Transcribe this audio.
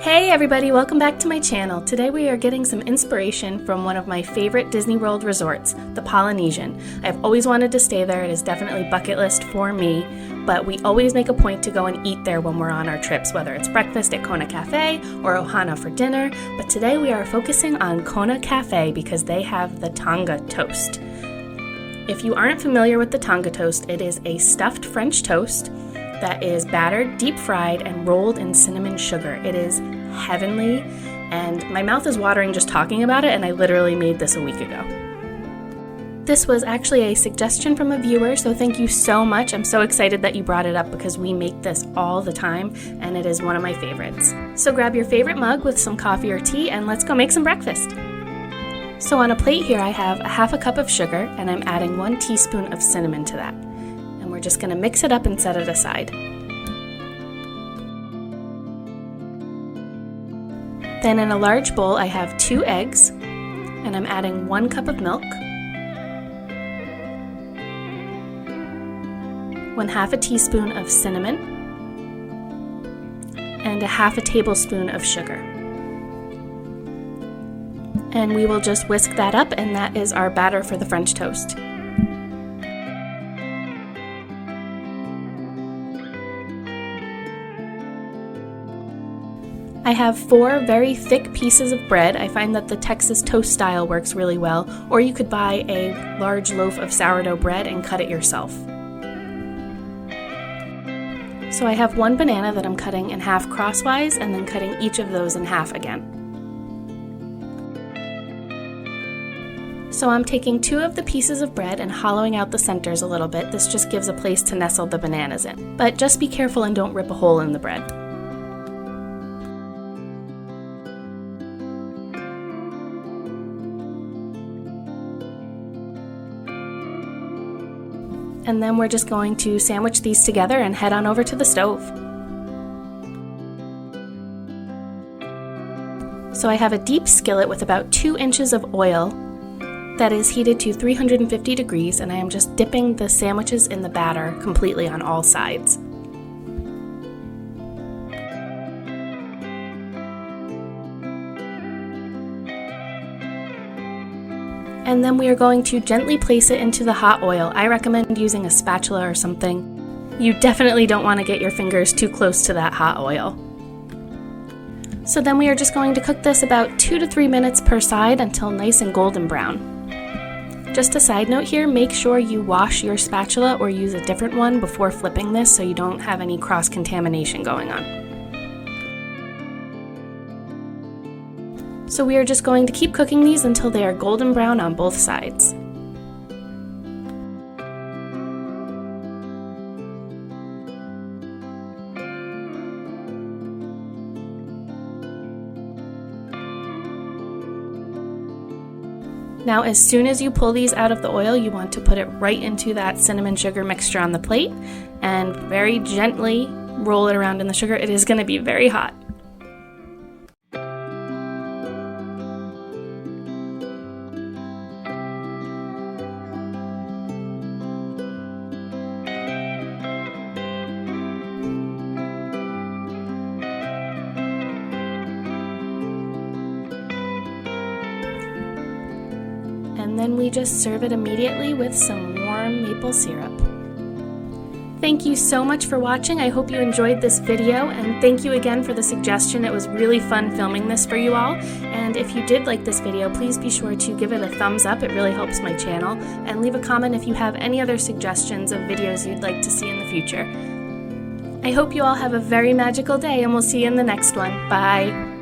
Hey everybody, welcome back to my channel. Today we are getting some inspiration from one of my favorite Disney World resorts, the Polynesian. I've always wanted to stay there. It is definitely bucket list for me, but we always make a point to go and eat there when we're on our trips, whether it's breakfast at Kona Cafe or Ohana for dinner. But today we are focusing on Kona Cafe because they have the Tonga Toast. If you aren't familiar with the Tonga Toast, it is a stuffed French toast that is battered, deep fried, and rolled in cinnamon sugar. It is heavenly, and my mouth is watering just talking about it, and I literally made this a week ago. This was actually a suggestion from a viewer, so thank you so much. I'm so excited that you brought it up because we make this all the time, and it is one of my favorites. So grab your favorite mug with some coffee or tea, and let's go make some breakfast. So on a plate here, I have a half a cup of sugar, and I'm adding 1 teaspoon of cinnamon to that. We're just going to mix it up and set it aside. Then in a large bowl I have 2 eggs, and I'm adding 1 cup of milk, 1/2 a teaspoon of cinnamon, and 1/2 a tablespoon of sugar. And we will just whisk that up, and that is our batter for the French toast. I have 4 very thick pieces of bread. I find that the Texas toast style works really well, or you could buy a large loaf of sourdough bread and cut it yourself. So I have 1 banana that I'm cutting in half crosswise and then cutting each of those in half again. So I'm taking 2 of the pieces of bread and hollowing out the centers a little bit. This just gives a place to nestle the bananas in. But just be careful and don't rip a hole in the bread. And then we're just going to sandwich these together and head on over to the stove. So I have a deep skillet with about 2 inches of oil that is heated to 350 degrees, and I am just dipping the sandwiches in the batter completely on all sides. And then we are going to gently place it into the hot oil. I recommend using a spatula or something. You definitely don't want to get your fingers too close to that hot oil. So then we are just going to cook this about 2 to 3 minutes per side until nice and golden brown. Just a side note here, make sure you wash your spatula or use a different one before flipping this so you don't have any cross-contamination going on. So we are just going to keep cooking these until they are golden brown on both sides. Now as soon as you pull these out of the oil, you want to put it right into that cinnamon sugar mixture on the plate and very gently roll it around in the sugar. It is going to be very hot. And then we just serve it immediately with some warm maple syrup. Thank you so much for watching. I hope you enjoyed this video, and thank you again for the suggestion. It was really fun filming this for you all. And if you did like this video, please be sure to give it a thumbs up. It really helps my channel. And leave a comment if you have any other suggestions of videos you'd like to see in the future. I hope you all have a very magical day, and we'll see you in the next one. Bye!